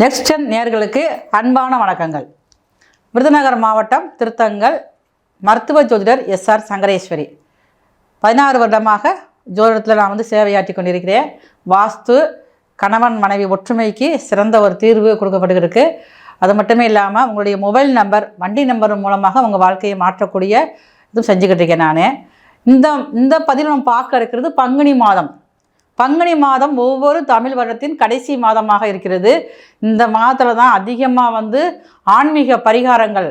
Next நேயர்களுக்கு அன்பான வணக்கங்கள். விருதுநகர் மாவட்டம் திருத்தங்கல் மருத்துவ ஜோதிடர் எஸ்ஆர் சங்கரேஸ்வரி. 16 வருடமாக ஜோதிடத்தில் நான் சேவையாற்றி கொண்டிருக்கிறேன். வாஸ்து, கணவன் மனைவி ஒற்றுமைக்கு சிறந்த ஒரு தீர்வு கொடுக்கப்பட்டுருக்கு. அது மட்டுமே இல்லாமல் உங்களுடைய மொபைல் நம்பர், வண்டி நம்பர் மூலமாக உங்கள் வாழ்க்கையை மாற்றக்கூடிய இதுவும் செஞ்சுக்கிட்டு இருக்கேன். நான் இந்த பதிவில் நம்ம பார்க்க இருக்கிறது பங்குனி மாதம். பங்குனி மாதம் ஒவ்வொரு தமிழ் வருடத்தின் கடைசி மாதமாக இருக்கிறது. இந்த மாதத்தில் தான் அதிகமாக ஆன்மீக பரிகாரங்கள்,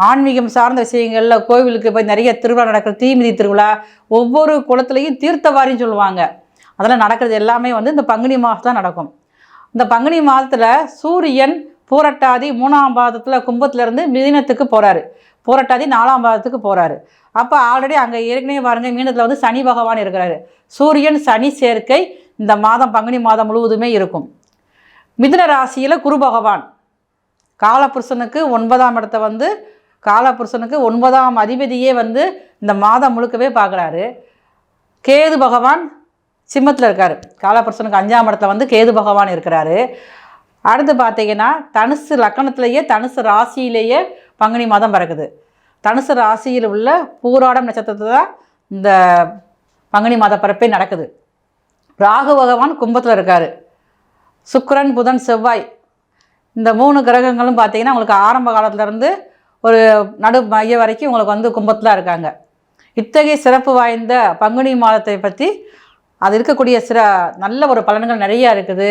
ஆன்மீகம் சார்ந்த விஷயங்களில் கோவிலுக்கு போய் நிறைய திருவிழா நடக்கிற, தீமிதி திருவிழா, ஒவ்வொரு குளத்துலையும் தீர்த்தவாரின்னு சொல்லுவாங்க. அதெல்லாம் நடக்கிறது எல்லாமே இந்த பங்குனி மாதம் தான் நடக்கும். இந்த பங்குனி மாதத்தில் சூரியன் பூரட்டாதி 3ஆம் பாதத்தில் கும்பத்திலேருந்து மீனத்துக்கு போகிறாரு, பூரட்டாதி 4ஆம் பாதத்துக்கு போகிறாரு. அப்போ ஆல்ரெடி அங்கே ஏற்கனவே பாருங்கள், மீனத்தில் சனி பகவான் இருக்கிறாரு. சூரியன் சனி சேர்க்கை இந்த மாதம் பங்குனி மாதம் முழுவதுமே இருக்கும். மிதுன ராசியில் குரு பகவான் காலபுருஷனுக்கு 9ஆம் இடத்தை காலபுருஷனுக்கு 9ஆம் அதிபதியே இந்த மாதம் முழுக்கவே பார்க்குறாரு. கேது பகவான் சிம்மத்தில் இருக்கார். காலபுருஷனுக்கு 5ஆம் இடத்துல கேது பகவான் இருக்கிறாரு. அடுத்து பார்த்தீங்கன்னா தனுசு லக்கணத்திலேயே, தனுசு ராசியிலேயே பங்குனி மாதம் பிறக்குது. தனுசு ராசியில் உள்ள பூராடம் நட்சத்திரத்தில் தான் இந்த பங்குனி மாத பிறப்பே நடக்குது. ராகு பகவான் கும்பத்தில் இருக்கார். சுக்கிரன், புதன், செவ்வாய் இந்த 3 கிரகங்களும் பார்த்தீங்கன்னா உங்களுக்கு ஆரம்ப காலத்திலேருந்து ஒரு நடு மைய வரைக்கும் உங்களுக்கு கும்பத்தில் இருக்காங்க. இத்தகைய சிறப்பு வாய்ந்த பங்குனி மாதத்தை பற்றி அது இருக்கக்கூடிய நல்ல ஒரு பலன்கள் நிறையா இருக்குது.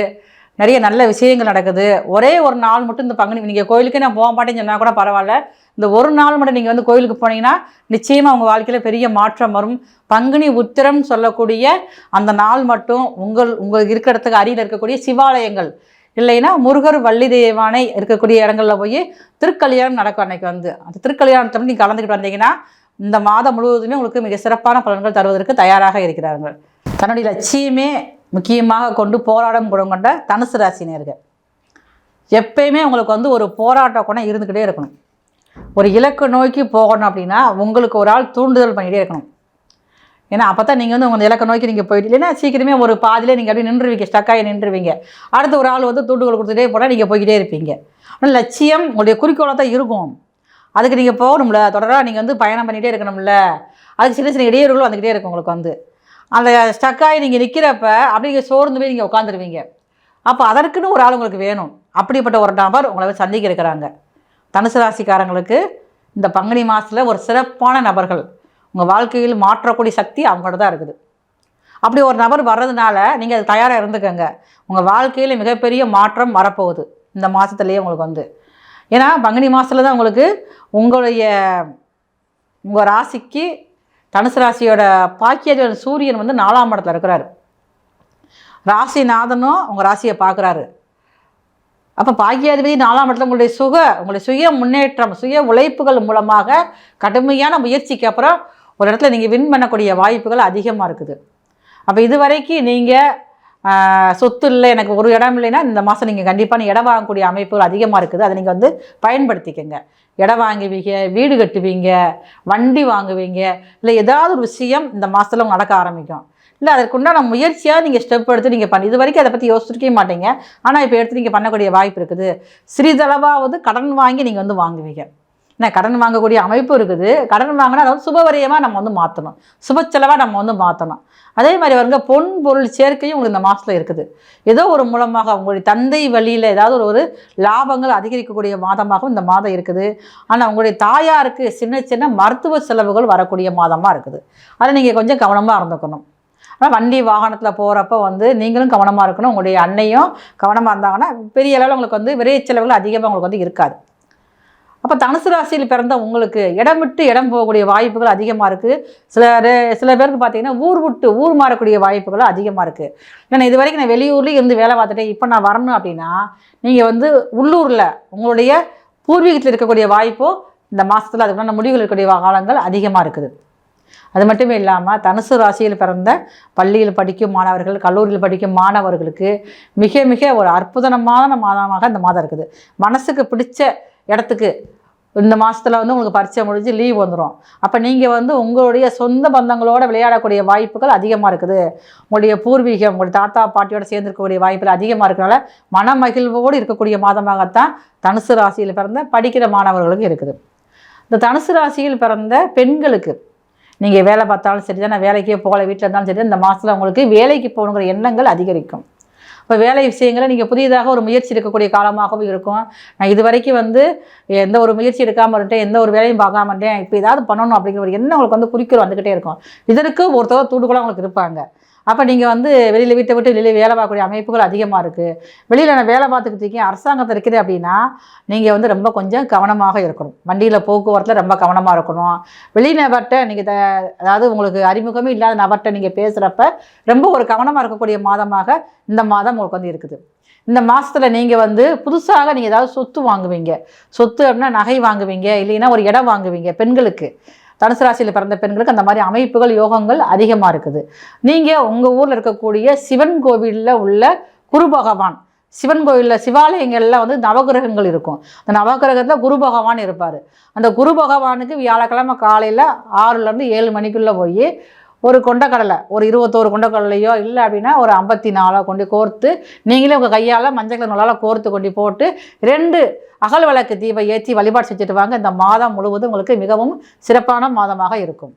நிறைய நல்ல விஷயங்கள் நடக்குது. ஒரே ஒரு நாள் மட்டும் இந்த பங்குனி, நீங்கள் கோயிலுக்கே நான் போக மாட்டேன்னு சொன்னால் கூட பரவாயில்ல, இந்த ஒரு நாள் மட்டும் நீங்கள் கோயிலுக்கு போனீங்கன்னா நிச்சயமாக உங்கள் வாழ்க்கையில் பெரிய மாற்றம் வரும். பங்குனி உத்திரம் சொல்லக்கூடிய அந்த நாள் மட்டும் உங்களுக்கு இருக்கிற இடத்துக்கு அருகில் இருக்கக்கூடிய சிவாலயங்கள், இல்லைன்னா முருகர், வள்ளி தேவானை இருக்கக்கூடிய இடங்களில் போய் திருக்கல்யாணம் நடக்கும். அன்றைக்கி அந்த திருக்கல்யாணத்தை நீங்கள் கலந்துக்கிட்டு வந்தீங்கன்னா இந்த மாதம் முழுவதுமே உங்களுக்கு மிக சிறப்பான பலன்கள் தருவதற்கு தயாராக இருக்கிறார்கள். தன்னுடைய லட்சியமே முக்கியமாக கொண்டு போராடும் குணம் கொண்ட தனுசு ராசினியர்கள் எப்பயுமே உங்களுக்கு ஒரு போராட்ட குணம் இருந்துக்கிட்டே இருக்கணும். ஒரு இலக்கு நோக்கி போகணும் அப்படின்னா உங்களுக்கு ஒரு ஆள் தூண்டுதல் பண்ணிகிட்டே இருக்கணும். ஏன்னா அப்போ தான் நீங்கள் உங்கள் இலக்கை நோக்கி நீங்கள் போயிட்டு, இல்லைன்னா சீக்கிரமே ஒரு பாதிலே நீங்கள் அப்படியே நின்றுவீங்க, ஸ்டக்காகி நின்றுவீங்க. அடுத்து ஒரு ஆள் தூண்டுதல் கொடுத்துட்டே போனால் நீங்கள் போய்கிட்டே இருப்பீங்க. ஆனால் லட்சியம் உங்களுடைய குறிக்கோளாக தான் இருக்கும். அதுக்கு நீங்கள் போகணும்ல, தொடராக நீங்கள் பயணம் பண்ணிகிட்டே இருக்கணும்ல. அதுக்கு சின்ன சின்ன இடையூறுகளும் வந்துக்கிட்டே இருக்கும். உங்களுக்கு அந்த ஸ்டக்காகி நீங்கள் நிற்கிறப்ப அப்படியே சோர்ந்து போய் நீங்கள் உட்காந்துருவீங்க. அப்போ அதற்குன்னு ஒரு ஆள் உங்களுக்கு வேணும். அப்படிப்பட்ட ஒரு நபர் உங்களை சந்திக்க இருக்கிறாங்க. தனுசு ராசிக்காரங்களுக்கு இந்த பங்குனி மாதத்தில் ஒரு சிறப்பான நபர்கள் உங்கள் வாழ்க்கையில் மாற்றக்கூடிய சக்தி அவங்கள்ட்ட தான் இருக்குது. அப்படி ஒரு நபர் வர்றதுனால நீங்கள் அது தயாராக இருந்துக்கங்க. உங்கள் வாழ்க்கையில் மிகப்பெரிய மாற்றம் வரப்போகுது இந்த மாதத்துலேயே உங்களுக்கு ஏன்னா பங்குனி மாதத்தில் தான் உங்களுக்கு உங்கள் ராசிக்கு தனுசு ராசியோட பாக்கிய சூரியன் 4ஆம் இடத்துல இருக்கிறாரு. ராசிநாதனும் உங்கள் ராசியை பார்க்குறாரு. அப்போ பாக்கியாதிபதி 4ஆம் இடத்துல உங்களுடைய சுய முன்னேற்றம், சுய உழைப்புகள் மூலமாக கடுமையான முயற்சிக்கு அப்புறம் ஒரு இடத்துல நீங்கள் வின் பண்ணக்கூடிய வாய்ப்புகள் அதிகமாக இருக்குது. அப்போ இது வரைக்கும் நீங்கள் சொத்து இல்லை, எனக்கு ஒரு இடம் இல்லைன்னா இந்த மாதம் நீங்கள் கண்டிப்பாக இடம் வாங்கக்கூடிய அமைப்புகள் அதிகமாக இருக்குது. அதை நீங்கள் பயன்படுத்திக்கங்க. இடம் வாங்குவீங்க, வீடு கட்டுவீங்க, வண்டி வாங்குவீங்க, இல்லை ஏதாவது ஒரு விஷயம் இந்த மாதத்தில் உங்களுக்கு நடக்க ஆரம்பிக்கும். இல்லை அதற்குண்டான முயற்சியாக நீங்கள் ஸ்டெப் எடுத்து நீங்கள் இது வரைக்கும் அதை பற்றி யோசிச்சிருக்கவே மாட்டீங்க. ஆனால் இப்போ எடுத்து நீங்கள் பண்ணக்கூடிய வாய்ப்பு இருக்குது. சிறிதளவாவது கடன் வாங்கி நீங்கள் வாங்குவீங்க. ஏன்னா கடன் வாங்கக்கூடிய அமைப்பு இருக்குது. கடன் வாங்கினா அதாவது சுபவரியமாக நம்ம மாற்றணும், சுப செலவாக நம்ம மாற்றணும். அதே மாதிரி பொன் பொருள் சேர்க்கையும் உங்களுக்கு இந்த மாதத்தில் இருக்குது. ஏதோ ஒரு மூலமாக உங்களுடைய தந்தை வழியில் ஏதாவது ஒரு லாபங்கள் அதிகரிக்கக்கூடிய மாதமாகவும் இந்த மாதம் இருக்குது. ஆனால் உங்களுடைய தாயாருக்கு சின்ன சின்ன மருத்துவ செலவுகள் வரக்கூடிய மாதமாக இருக்குது. அதை நீங்கள் கொஞ்சம் கவனமாக இருந்துக்கணும். ஆனால் வண்டி வாகனத்தில் போகிறப்ப நீங்களும் கவனமாக இருக்கணும். உங்களுடைய அன்னையும் கவனமாக இருந்தாங்கன்னா பெரிய அளவில் உங்களுக்கு விரைய செலவுகள் அதிகமாக உங்களுக்கு இருக்காது. அப்போ தனுசு ராசியில் பிறந்த உங்களுக்கு இடம் விட்டு இடம் போகக்கூடிய வாய்ப்புகள் அதிகமாக இருக்குது. சில பேருக்கு பார்த்தீங்கன்னா ஊர் விட்டு ஊர் மாறக்கூடிய வாய்ப்புகள் அதிகமாக இருக்குது. ஏன்னா இது வரைக்கும் நான் வெளியூர்லேயும் இருந்து வேலை பார்த்துட்டேன், இப்போ நான் வரணும் அப்படின்னா நீங்கள் உள்ளூரில் உங்களுடைய பூர்வீகத்தில் இருக்கக்கூடிய வாய்ப்போ இந்த மாதத்தில் அதுக்கான முடிவுகள் இருக்கக்கூடிய காலங்கள் அதிகமாக இருக்குது. அது மட்டுமே இல்லாமல் தனுசு ராசியில் பிறந்த பள்ளியில் படிக்கும் மாணவர்கள், கல்லூரியில் படிக்கும் மாணவர்களுக்கு மிக மிக ஒரு அற்புதமான மாதமாக இந்த மாதம் இருக்குது. மனசுக்கு பிடிச்ச இடத்துக்கு இந்த மாதத்தில் வந்து உங்களுக்கு பரீட்சை முடிஞ்சு லீவ் வந்துடும். அப்போ நீங்கள் வந்து உங்களுடைய சொந்த பந்தங்களோட விளையாடக்கூடிய வாய்ப்புகள் அதிகமாக இருக்குது. உங்களுடைய பூர்வீகம், உங்களுடைய தாத்தா பாட்டியோட சேர்ந்துருக்கக்கூடிய வாய்ப்புகள் அதிகமாக இருக்கிறனால மன மகிழ்வோடு இருக்கக்கூடிய மாதமாகத்தான் தனுசு ராசியில் பிறந்த படிக்கிற மாணவர்களுக்கு இருக்குது. இந்த தனுசு ராசியில் பிறந்த பெண்களுக்கு நீங்கள் வேலை பார்த்தாலும் சரி தான், வேலைக்கே போகல வீட்டில் இருந்தாலும் சரி, இந்த மாதத்தில் உங்களுக்கு வேலைக்கு போகணுங்கிற எண்ணங்கள் அதிகரிக்கும். இப்போ வேலை விஷயங்களை நீங்கள் புதியதாக ஒரு முயற்சி எடுக்கக்கூடிய காலமாகவும் இருக்கும். நான் இது வரைக்கும் வந்து எந்த ஒரு முயற்சி எடுக்காமல் இருந்தேன், எந்த ஒரு வேலையும் பார்க்காம இருந்தேன், இப்போ ஏதாவது பண்ணணும் அப்படிங்கிற ஒரு எண்ணம் உங்களுக்கு வந்து குறிக்கோள் வந்துக்கிட்டே இருக்கும். இதற்கு ஒருத்தர் தூண்டுகோலாக உங்களுக்கு இருப்பாங்க. அப்போ நீங்கள் வந்து வெளியில் வீட்டை விட்டு வெளியில் வேலை பார்க்கக்கூடிய அமைப்புகள் அதிகமாக இருக்குது. வெளியில் நான் வேலை பார்த்துக்கிட்டு இருக்கேன், அரசாங்கத்தில் இருக்குது அப்படின்னா நீங்கள் வந்து ரொம்ப கொஞ்சம் கவனமாக இருக்கணும். வண்டியில் போக்குவரத்தில் ரொம்ப கவனமாக இருக்கணும். வெளிநபர்கிட்ட நீங்கள் அதாவது உங்களுக்கு அறிமுகமே இல்லாத நபர்கிட்ட நீங்கள் பேசுகிறப்ப ரொம்ப ஒரு கவனமாக இருக்கக்கூடிய மாதமாக இந்த மாதம் உங்களுக்கு வந்து இருக்குது. இந்த மாதத்தில் நீங்கள் வந்து புதுசாக நீங்கள் ஏதாவது சொத்து வாங்குவீங்க. சொத்து அப்படின்னா நகை வாங்குவீங்க, இல்லைன்னா ஒரு இடம் வாங்குவீங்க. பெண்களுக்கு, தனுசு ராசியில் பிறந்த பெண்களுக்கு அந்த மாதிரி அமைப்புகள் யோகங்கள் அதிகமாக இருக்குது. நீங்கள் உங்கள் ஊரில் இருக்கக்கூடிய சிவன் கோவிலில் உள்ள குரு பகவான், சிவன் கோவிலில் சிவாலயங்களில் வந்து நவகிரகங்கள் இருக்கும். அந்த நவகிரகத்தில் குரு பகவான் இருப்பார். அந்த குரு பகவானுக்கு வியாழக்கிழமை காலையில் 6லேருந்து 7 மணிக்குள்ளே போய் ஒரு கொண்டக்கடலை, ஒரு 21 கொண்டக்கடலையோ இல்லை அப்படின்னா ஒரு 54 கொண்டு கோர்த்து நீங்களே உங்கள் கையால் மஞ்சள் கலர் நூலால் கோர்த்து கொண்டு போட்டு 2 அகல் விளக்கு தீபம் ஏற்றி வழிபாடு செஞ்சுட்டு வாங்க. இந்த மாதம் முழுவதும் உங்களுக்கு மிகவும் சிறப்பான மாதமாக இருக்கும்.